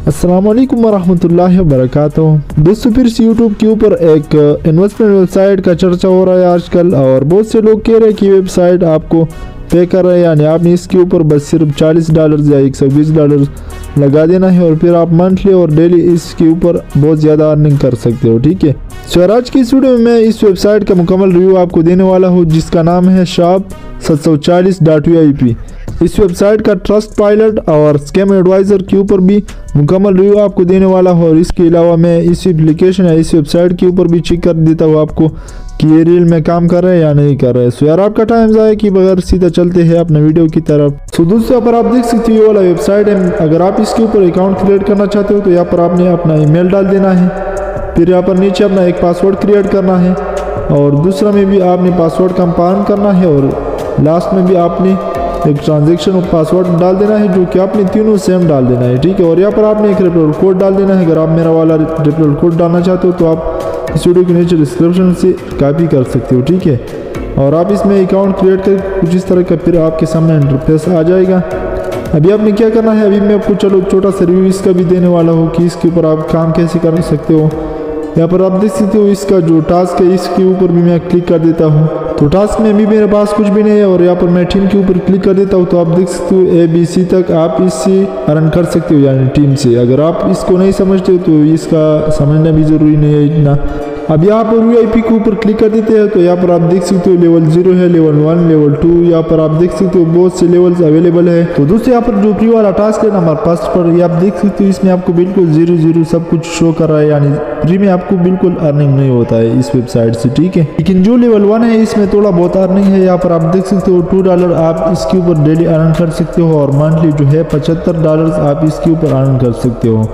अस्सलाम वालेकुम वरहमतुल्लाहि वबरकातुहू। दोस्तों, फिर से यूट्यूब के ऊपर एक इन्वेस्टमेंट वेबसाइट का चर्चा हो रहा है आजकल, और बहुत से लोग कह रहे हैं कि वेबसाइट आपको पे कर रहे हैं, यानी आपने इसके ऊपर बस सिर्फ $40 या $120 लगा देना है और फिर आप मंथली और डेली इसके ऊपर बहुत ज़्यादा अर्निंग कर सकते हो। ठीक है, सो आज की इस वीडियो में मैं इस वेबसाइट का मुकम्मल रिव्यू आपको देने वाला हूँ, जिसका नाम है shop740.vip। इस वेबसाइट का ट्रस्ट पायलट और स्कैम एडवाइज़र के ऊपर भी मुकम्मल रिव्यू आपको देने वाला हूँ, और इसके अलावा मैं इस एप्लीकेशन या इस वेबसाइट के ऊपर भी चेक कर देता हूँ आपको कि ये रियल में काम कर रहे हैं या नहीं कर रहे हैं। सो यार, आपका टाइम ज़ाया कि बगैर सीधा चलते हैं अपने वीडियो की तरफ। सो दोस्तों, पर आप देख सकते हो ये वाला वेबसाइट है। अगर आप इसके ऊपर अकाउंट क्रिएट करना चाहते हो तो यहाँ पर आपने अपना ईमेल डाल देना है, फिर यहाँ पर नीचे अपना एक पासवर्ड क्रिएट करना है, और दूसरा में भी आपने पासवर्ड कंफर्म करना है, और लास्ट में भी आपने एक ट्रांजैक्शन और पासवर्ड डाल देना है, जो कि आपने तीनों सेम डाल देना है। ठीक है, और यहाँ पर आपने एक रेफरल कोड डाल देना है। अगर आप मेरा वाला रेफरल कोड डालना चाहते हो तो आप इस वीडियो के नीचे डिस्क्रिप्शन से कॉपी कर सकते हो। ठीक है, और आप इसमें अकाउंट क्रिएट कर कुछ इस तरह का फिर आपके सामने इंटरफेस आ जाएगा। अभी आपने क्या करना है, अभी मैं आपको चलो छोटा सा रिव्यू इसका भी देने वाला हूँ कि इसके ऊपर आप काम कैसे कर सकते हो। यहाँ पर आप देख सकते हो इसका जो टास्क है, इसके ऊपर भी मैं क्लिक कर देता हूँ। तो टास्क में अभी मेरे पास कुछ भी नहीं है, और यहाँ पर मैं टीम के ऊपर क्लिक कर देता हूँ तो आप देख सकते हो ABC तक आप इससे अर्न कर सकते हो, यानी टीम से। अगर आप इसको नहीं समझते हो तो इसका समझना भी ज़रूरी नहीं है इतना। अब यहाँ पर VIP के ऊपर क्लिक कर देते हैं तो यहाँ पर आप देख सकते हो लेवल 0 है, लेवल 1, लेवल 2, यहाँ पर आप देख सकते हो बहुत से लेवल्स अवेलेबल है। तो दोस्तों, यहाँ पर जो फ्री वाला टास्क है नंबर फर्स्ट पर, ये आप देख सकते हो इसमें आपको बिल्कुल 0 सब कुछ शो कर रहा है, यानी फ्री में आपको बिल्कुल अर्निंग नहीं होता है इस वेबसाइट से। ठीक है, लेकिन जो लेवल 1 है इसमें थोड़ा बहुत अर्निंग है। यहाँ पर आप देख सकते हो $2 आप इसके ऊपर डेली अर्न कर सकते हो, और मंथली जो है $75 आप इसके ऊपर अर्न कर सकते हो,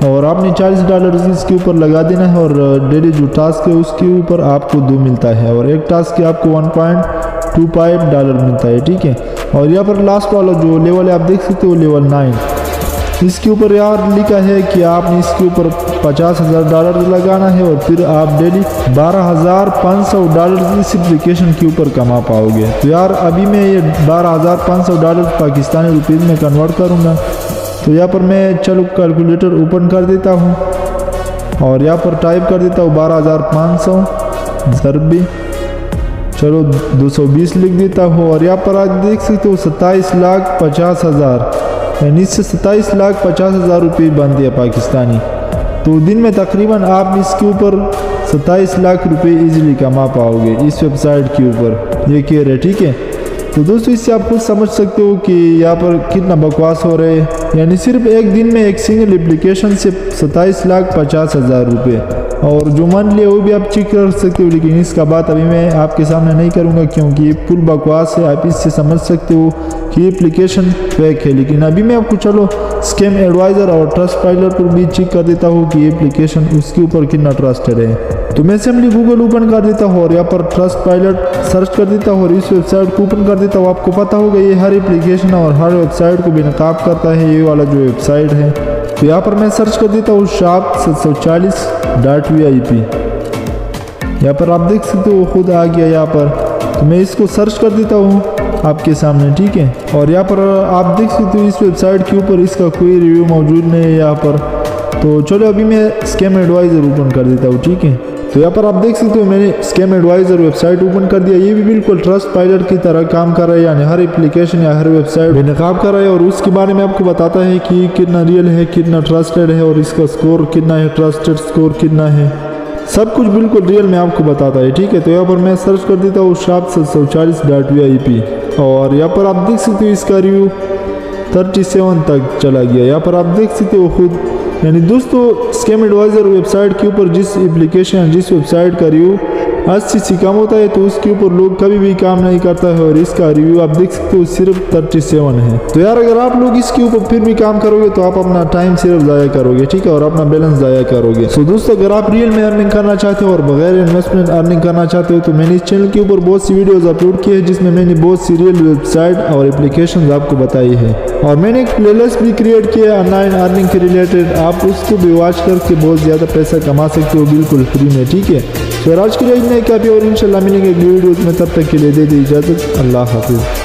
और आपने $40 इसके ऊपर लगा देना है, और डेली जो टास्क है उसके ऊपर आपको 2 मिलता है, और एक टास्क के आपको $1.25 मिलता है। ठीक है, और यहाँ पर लास्ट वाला जो लेवल है आप देख सकते हो लेवल 9, इसके ऊपर यार लिखा है कि आपने इसके ऊपर $50,000 लगाना है, और फिर आप डेली $12,500 इस एप्लीकेशन के ऊपर कमा पाओगे। तो यार अभी मैं ये $12,500 पाकिस्तानी रुपीज़ में कन्वर्ट करूँगा। तो यहाँ पर मैं चलो कैलकुलेटर ओपन कर देता हूँ, और यहाँ पर टाइप कर देता हूँ 12,500 ज़रबी चलो 220 लिख देता हूँ, और यहाँ पर आप देख सकते हो 27,50,000, यानी इससे 27,50,000 रुपये बनती है पाकिस्तानी। तो दिन में तकरीबन आप इसके ऊपर 27 लाख रुपये ईजिली कमा पाओगे इस वेबसाइट के ऊपर, ये कह रहे। ठीक है, तो दोस्तों इससे आप खुद समझ सकते हो कि यहाँ पर कितना बकवास हो रहे हैं, यानी सिर्फ एक दिन में एक सिंगल एप्लीकेशन से 27,50,000 रुपये, और जो मंथली है वो भी आप चेक कर सकते हो। लेकिन इसका बात अभी मैं आपके सामने नहीं करूँगा, क्योंकि ये फुल बकवास है। आप इससे समझ सकते हो कि एप्लीकेशन फेक है। लेकिन अभी मैं आपको चलो स्कैम एडवाइज़र और ट्रस्ट पायलट पर भी चेक कर देता हूँ कि एप्लीकेशन उसके ऊपर कितना ट्रस्टेड है। तो मैं सिंपली गूगल ओपन कर देता हूँ, और यहाँ पर ट्रस्ट पायलट सर्च कर देता हूँ, और इस वेबसाइट को ओपन कर देता हूँ। आपको पता होगा ये हर एप्लीकेशन और हर वेबसाइट को बेनकाब करता है, ये वाला जो वेबसाइट है। तो यहाँ पर मैं सर्च कर देता हूँ shop740.vip। यहाँ पर आप देख सकते हो खुद आ गया यहाँ पर। तो मैं इसको सर्च कर देता हूँ आपके सामने। ठीक है, और यहाँ पर आप देख सकते हो इस वेबसाइट के ऊपर इसका कोई रिव्यू मौजूद नहीं है यहाँ पर। तो चलो अभी मैं स्कैम एडवाइज़र ओपन कर देता हूँ। ठीक है, तो यहाँ पर आप देख सकते हो मैंने स्कैम एडवाइज़र वेबसाइट ओपन कर दिया। ये भी बिल्कुल ट्रस्ट पायलट की तरह काम कर रहा है, यानी हर एप्लीकेशन या हर वेबसाइट बेनकाब कर रहा है, और उसके बारे में आपको बताता है कि कितना रियल है, कितना ट्रस्टेड है, और इसका स्कोर कितना है, ट्रस्टेड स्कोर कितना है, सब कुछ बिल्कुल रियल में आपको बताता है। ठीक है, तो यहाँ पर मैं सर्च कर देता हूँ shop740.vip, और यहाँ पर आप देख सकते हो इसका रिव्यू 37 तक चला गया। यहाँ पर आप देख सकते हो खुद, यानी दोस्तों स्कैम एडवाइज़र वेबसाइट के ऊपर जिस एप्लीकेशन जिस वेबसाइट का रिव्यू 80 से कम होता है तो उसके ऊपर लोग कभी भी काम नहीं करता है, और इसका रिव्यू आप देख सकते हो सिर्फ 37 है। तो यार अगर आप लोग इसके ऊपर फिर भी काम करोगे तो आप अपना टाइम सिर्फ ज़ाया करोगे। ठीक है, और अपना बैलेंस ज़ाया करोगे। सो दोस्तों, अगर आप रियल में अर्निंग करना चाहते हो और बगैर इन्वेस्टमेंट अर्निंग करना चाहते हो तो मैंने इस चैनल के ऊपर बहुत सी वीडियोज़ अपलोड की है, जिसमें मैंने बहुत सी रियल वेबसाइट और एप्लीकेशन आपको बताई है, और मैंने एक प्लेलिस्ट भी क्रिएट किया ऑनलाइन अर्निंग के रिलेटेड। आप उसको भी वॉच करके बहुत ज़्यादा पैसा कमा सकते हो बिल्कुल फ्री में। ठीक है, तो आज के लिए इतना ही काफ़ी, और इंशाल्लाह मिलेंगे अगली वीडियोज़ में। तब तक के लिए दे दी इजाज़त। अल्लाह हाफिज़।